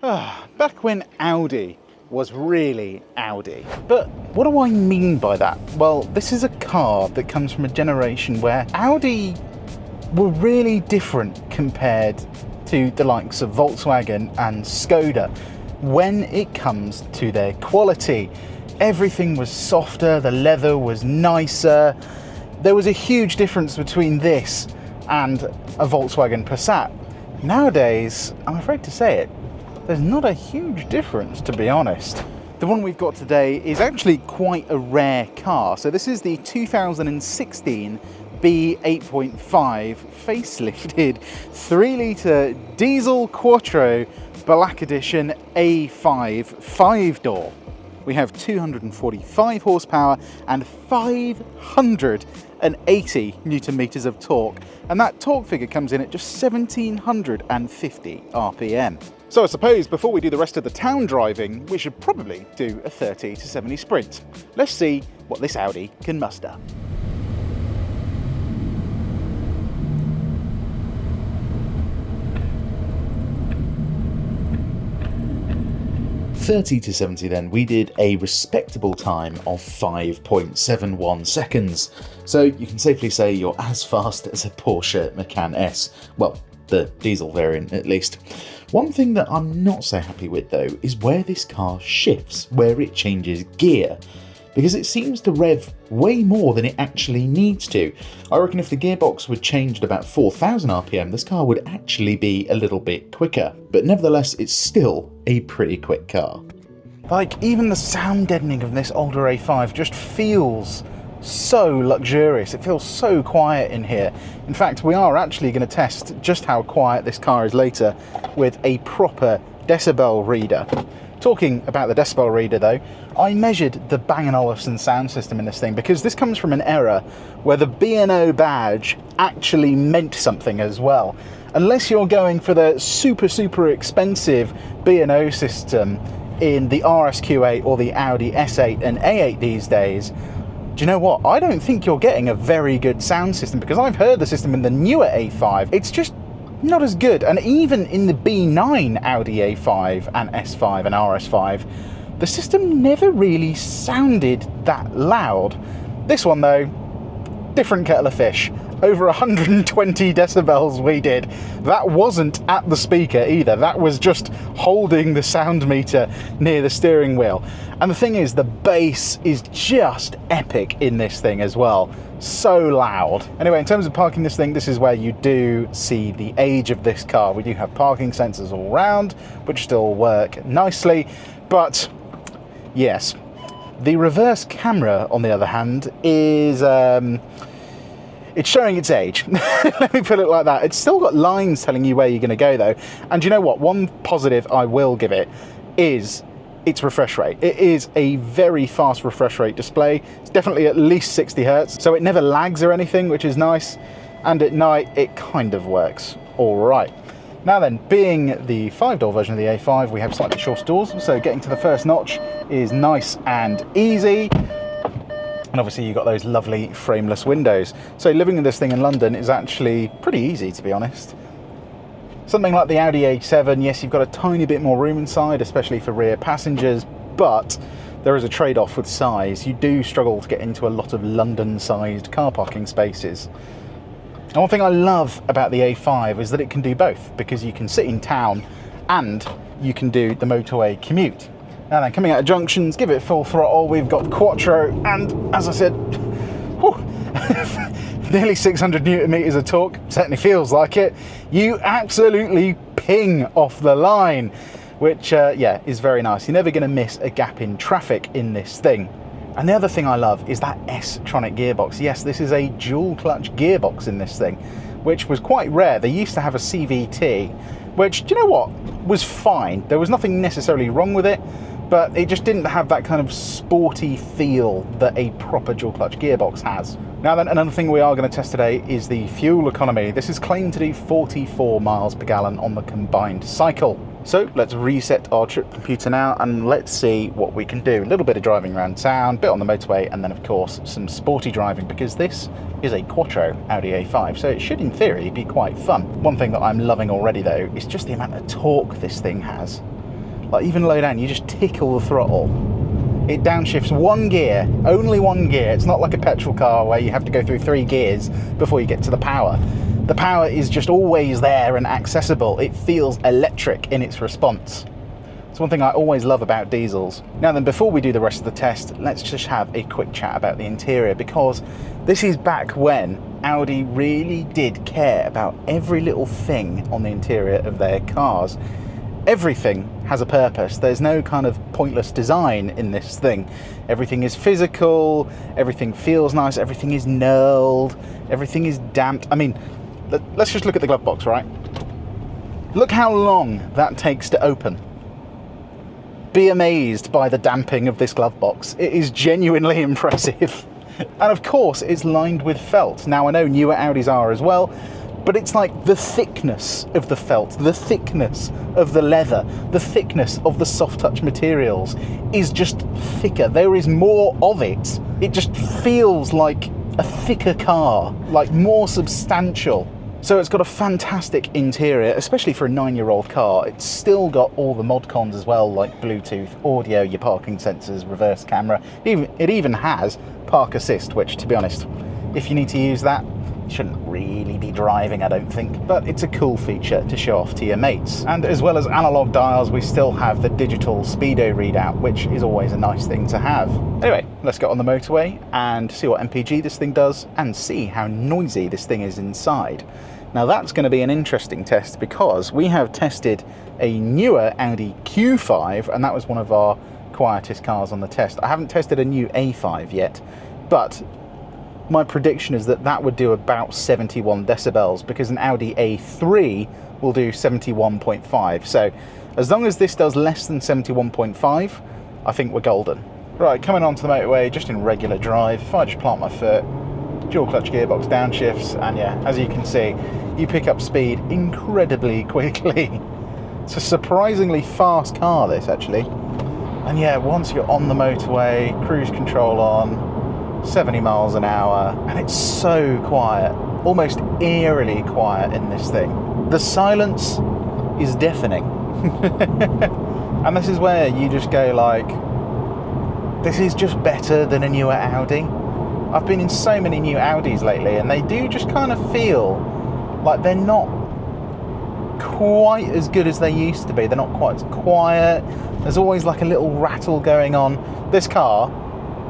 Back when Audi was really Audi. But what do I mean by that? Well, this is a car that comes from a generation where Audi were really different compared to the likes of Volkswagen and Skoda when it comes to their quality. Everything was softer, the leather was nicer. There was a huge difference between this and a Volkswagen Passat. Nowadays, I'm afraid to say it, there's not a huge difference, to be honest. The one we've got today is actually quite a rare car. So this is the 2016 B8.5 facelifted 3-litre diesel Quattro Black Edition A5 5-door. We have 245 horsepower and 580 newton meters of torque, and that torque figure comes in at just 1750 RPM. So I suppose before we do the rest of the town driving, we should probably do a 30 to 70 sprint. Let's see what this Audi can muster. 30 to 70 then, we did a respectable time of 5.71 seconds. So you can safely say you're as fast as a Porsche Macan S. Well, the diesel variant at least. One thing that I'm not so happy with though is where this car shifts, where it changes gear. Because it seems to rev way more than it actually needs to. I reckon if the gearbox would change at about 4,000 RPM, this car would actually be a little bit quicker. But nevertheless, it's still a pretty quick car. Like, even the sound deadening of this older A5 just feels so luxurious. It feels so quiet in here. In fact, we are actually going to test just how quiet this car is later with a proper decibel reader. Talking about the decibel reader though, I measured the Bang & Olufsen sound system in this thing because this comes from an era where the B&O badge actually meant something as well. Unless you're going for the super expensive B&O system in the RSQ8 or the Audi S8 and A8 these days, do you know what? I don't think you're getting a very good sound system because I've heard the system in the newer A5. It's just not as good, and even in the B9 Audi A5 and S5 and RS5, the system never really sounded that loud. This one though, different kettle of fish. Over 120 decibels we did. That wasn't at the speaker either, that was just holding the sound meter near the steering wheel. And the thing is, the bass is just epic in this thing as well. So loud. Anyway, in terms of parking this thing, this is where you do see the age of this car. We do have parking sensors all around, which still work nicely, but yes, the reverse camera, on the other hand, is it's showing its age. Let me put it like that. It's still got lines telling you where you're going to go though. And you know what? One positive I will give it is its refresh rate. It is a very fast refresh rate display. It's definitely at least 60 Hertz, so it never lags or anything, which is nice. And at night, it kind of works all right. Now then, being the 5-door version of the A5, we have slightly shorter doors, so getting to the first notch is nice and easy. And obviously you've got those lovely frameless windows. So living in this thing in London is actually pretty easy, to be honest. Something like the Audi A7, yes, you've got a tiny bit more room inside, especially for rear passengers, but there is a trade-off with size. You do struggle to get into a lot of London-sized car parking spaces. And one thing I love about the A5 is that it can do both, because you can sit in town and you can do the motorway commute. Now then, coming out of junctions, give it full throttle. We've got Quattro, and as I said, nearly 600 newton meters of torque. Certainly feels like it. You absolutely ping off the line, which yeah, is very nice. You're never going to miss a gap in traffic in this thing. And the other thing I love is that S-tronic gearbox. Yes, this is a dual clutch gearbox in this thing, which was quite rare. They used to have a CVT, which, do you know what, was fine. There was nothing necessarily wrong with it, but it just didn't have that kind of sporty feel that a proper dual clutch gearbox has. Now then, another thing we are going to test today is the fuel economy. This is claimed to do 44 miles per gallon on the combined cycle. So let's reset our trip computer now and let's see what we can do. A little bit of driving around town, bit on the motorway, and then of course some sporty driving, because this is a Quattro Audi A5, so it should in theory be quite fun. One thing that I'm loving already though is just the amount of torque this thing has. Like even low down, you just tickle the throttle. It downshifts one gear, only one gear. It's not like a petrol car where you have to go through 3 gears before you get to the power. The power is just always there and accessible. It feels electric in its response. It's one thing I always love about diesels. Now then, before we do the rest of the test, let's just have a quick chat about the interior, because this is back when Audi really did care about every little thing on the interior of their cars. Everything has a purpose. There's no kind of pointless design in this thing. Everything is physical, everything feels nice, everything is knurled, everything is damped. I mean, let's just look at the glove box, right? Look how long that takes to open. Be amazed by the damping of this glove box. It is genuinely impressive. And of course, it's lined with felt. Now, I know newer Audis are as well, but it's like the thickness of the felt, the thickness of the leather, the thickness of the soft touch materials is just thicker. There is more of it. It just feels like a thicker car, like more substantial. So it's got a fantastic interior, especially for a 9-year-old car. It's still got all the mod cons as well, like Bluetooth, audio, your parking sensors, reverse camera. It even has park assist, which, to be honest, if you need to use that, shouldn't really be driving, I don't think, but it's a cool feature to show off to your mates. And as well as analog dials, we still have the digital speedo readout, which is always a nice thing to have. Anyway, let's get on the motorway and see what MPG this thing does and see how noisy this thing is inside. Now that's going to be an interesting test, because we have tested a newer Audi Q5, and that was one of our quietest cars on the test. I haven't tested a new A5 yet, but my prediction is that that would do about 71 decibels, because an Audi A3 will do 71.5. So as long as this does less than 71.5, I think we're golden. Right, coming onto the motorway just in regular drive, if I just plant my foot, dual clutch gearbox downshifts, and yeah, as you can see, you pick up speed incredibly quickly. It's a surprisingly fast car, this, actually. And yeah, once you're on the motorway, cruise control on, 70 miles an hour, and it's so quiet, almost eerily quiet in this thing. The silence is deafening. And this is where you just go like, this is just better than a newer Audi. I've been in so many new Audis lately, and they do just kind of feel like they're not quite as good as they used to be. They're not quite as quiet. There's always like a little rattle going on. This car,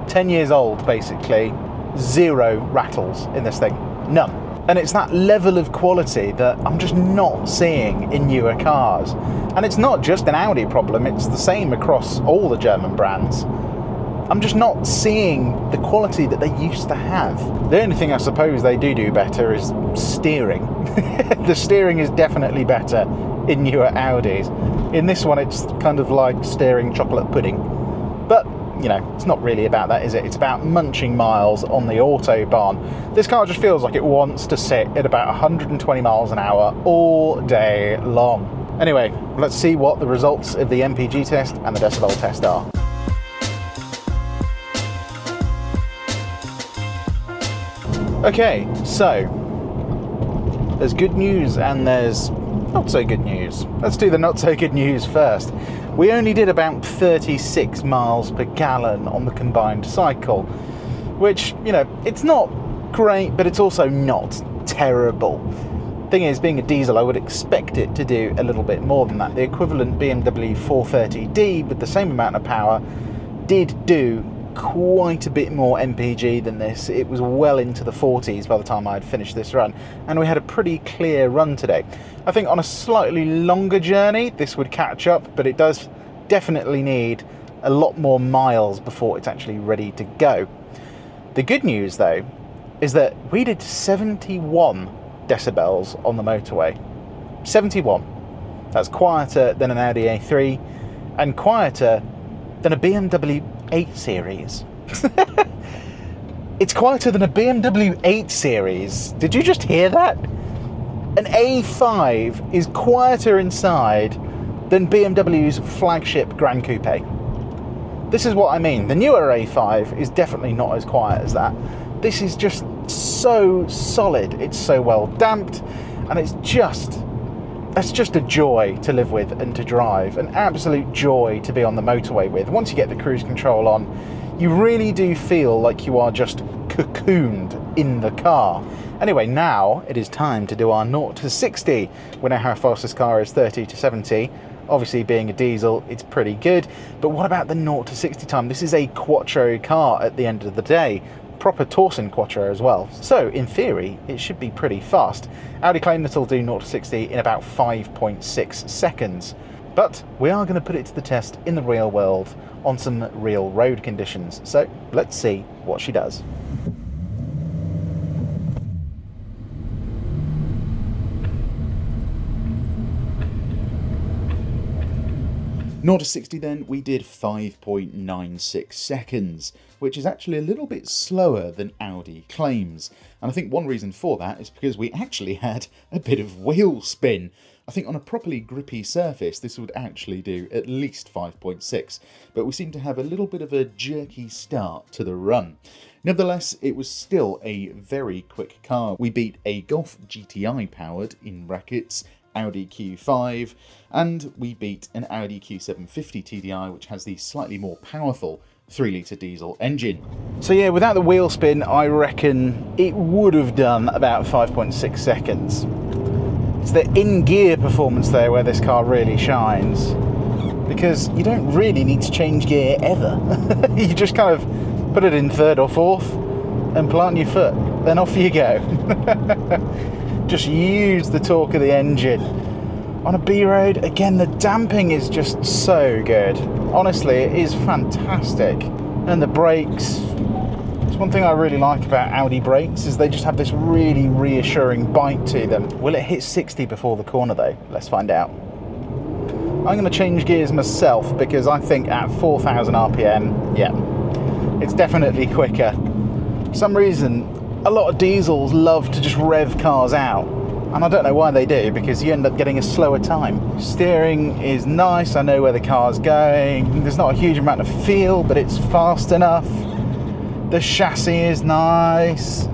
10 years old basically, 0 rattles in this thing, none. And it's that level of quality that I'm just not seeing in newer cars. And it's not just an Audi problem, it's the same across all the German brands. I'm just not seeing the quality that they used to have. The only thing I suppose they do better is steering. The steering is definitely better in newer Audis. In this one, it's kind of like steering chocolate pudding. But, you know, it's not really about that, is it? It's about munching miles on the Autobahn. This car just feels like it wants to sit at about 120 miles an hour all day long. Anyway, let's see what the results of the MPG test and the decibel test are. Okay, so there's good news and there's not so good news. Let's do the not so good news first. We only did about 36 miles per gallon on the combined cycle, which, you know, it's not great, but it's also not terrible. Thing is, being a diesel, I would expect it to do a little bit more than that. The equivalent BMW 430d with the same amount of power did do quite a bit more MPG than this. It was well into the 40s by the time I had finished this run, and we had a pretty clear run today. I think on a slightly longer journey this would catch up, but it does definitely need a lot more miles before it's actually ready to go. The good news though is that we did 71 decibels on the motorway. 71. That's quieter than an Audi A3 and quieter than a BMW 8 Series. It's quieter than a BMW 8 Series. Did you just hear that? An A5 is quieter inside than BMW's flagship Grand Coupe. This is what I mean. The newer A5 is definitely not as quiet as that. This is just so solid. It's so well damped, and it's just that's just a joy to live with and to drive, an absolute joy to be on the motorway with. Once you get the cruise control on, you really do feel like you are just cocooned in the car. Anyway, now it is time to do our 0 to 60. We know how fast this car is, 30 to 70. Obviously, being a diesel, it's pretty good. But what about the 0 to 60 time? This is a quattro car at the end of the day. Proper Torsen quattro as well. So, in theory, it should be pretty fast. Audi claim that it'll do 0 to 60 in about 5.6 seconds. But we are going to put it to the test in the real world on some real road conditions. So, let's see what she does. Zero to 60 then, we did 5.96 seconds, which is actually a little bit slower than Audi claims. And I think one reason for that is because we actually had a bit of wheel spin. I think on a properly grippy surface this would actually do at least 5.6, but we seem to have a little bit of a jerky start to the run. Nevertheless, it was still a very quick car. We beat a Golf GTI powered, in brackets, Audi Q5, and we beat an Audi Q750 TDI, which has the slightly more powerful 3-litre diesel engine. So yeah, without the wheel spin, I reckon it would have done about 5.6 seconds. It's the in-gear performance there where this car really shines, because you don't really need to change gear ever. You just kind of put it in third or fourth and plant your foot, then off you go. Just use the torque of the engine. On a B road, again, the damping is just so good. Honestly, it is fantastic. And the brakes, it's one thing I really like about Audi brakes, is they just have this really reassuring bite to them. Will it hit 60 before the corner though? Let's find out. I'm going to change gears myself because I think at 4,000 RPM, yeah, it's definitely quicker. For some reason, a lot of diesels love to just rev cars out, and I don't know why they do, because you end up getting a slower time. Steering is nice, I know where the car's going, there's not a huge amount of feel, but it's fast enough. The chassis is nice,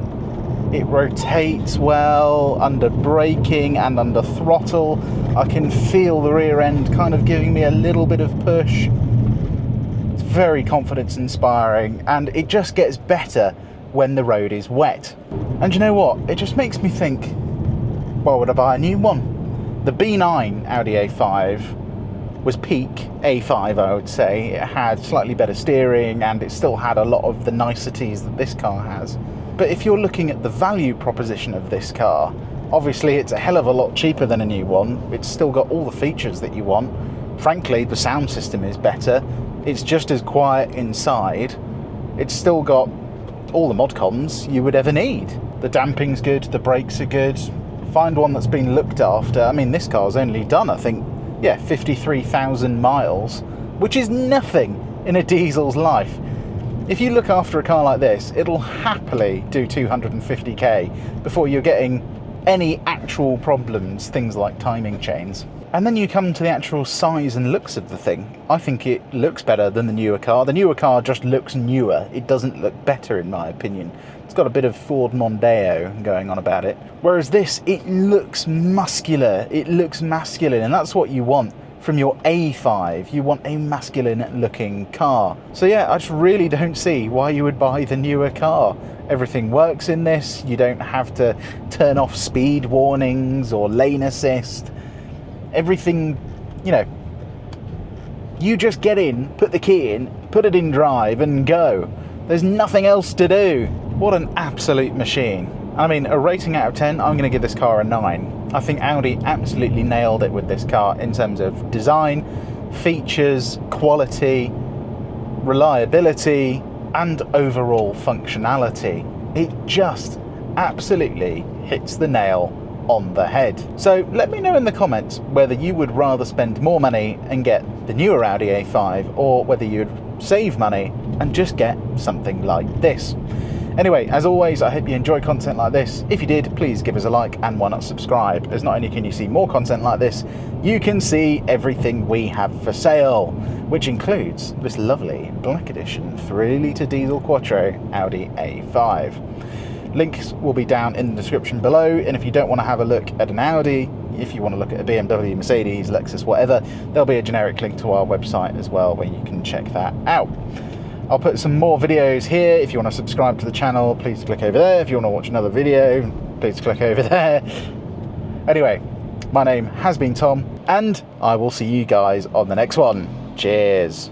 it rotates well under braking and under throttle. I can feel the rear end kind of giving me a little bit of push. It's very confidence inspiring, and it just gets better when the road is wet. And you know what? It just makes me think, why would I buy a new one? The B9 Audi A5 was peak A5, I would say. It had slightly better steering and it still had a lot of the niceties that this car has. But if you're looking at the value proposition of this car, obviously it's a hell of a lot cheaper than a new one. It's still got all the features that you want. Frankly, the sound system is better. It's just as quiet inside. It's still got all the mod cons you would ever need. The damping's good, the brakes are good. Find one that's been looked after. I mean, this car's only done, I think, yeah, 53,000 miles, which is nothing in a diesel's life. If you look after a car like this, it'll happily do 250k before you're getting any actual problems, things like timing chains. And then you come to the actual size and looks of the thing. I think it looks better than the newer car. The newer car just looks newer. It doesn't look better, in my opinion. It's got a bit of Ford Mondeo going on about it. Whereas this, it looks muscular. It looks masculine, and that's what you want from your A5. You want a masculine looking car. So yeah, I just really don't see why you would buy the newer car. Everything works in this. You don't have to turn off speed warnings or lane assist. Everything, you know, you just get in, put the key in, put it in drive and go. There's nothing else to do. What an absolute machine. I mean, a rating out of 10, I'm going to give this car a 9. I think Audi absolutely nailed it with this car in terms of design, features, quality, reliability, and overall functionality. It just absolutely hits the nail on the head. So let me know in the comments whether you would rather spend more money and get the newer Audi A5, or whether you'd save money and just get something like this. Anyway, as always, I hope you enjoy content like this. If you did, please give us a like, and why not subscribe, as not only can you see more content like this, you can see everything we have for sale, which includes this lovely black edition 3-litre diesel quattro Audi A5. Links will be down in the description below, and if you don't want to have a look at an Audi, if you want to look at a BMW, Mercedes, Lexus, whatever, there'll be a generic link to our website as well where you can check that out. I'll put some more videos here. If you want to subscribe to the channel, please click over there. If you want to watch another video, please click over there. Anyway, my name has been Tom, and I will see you guys on the next one. Cheers.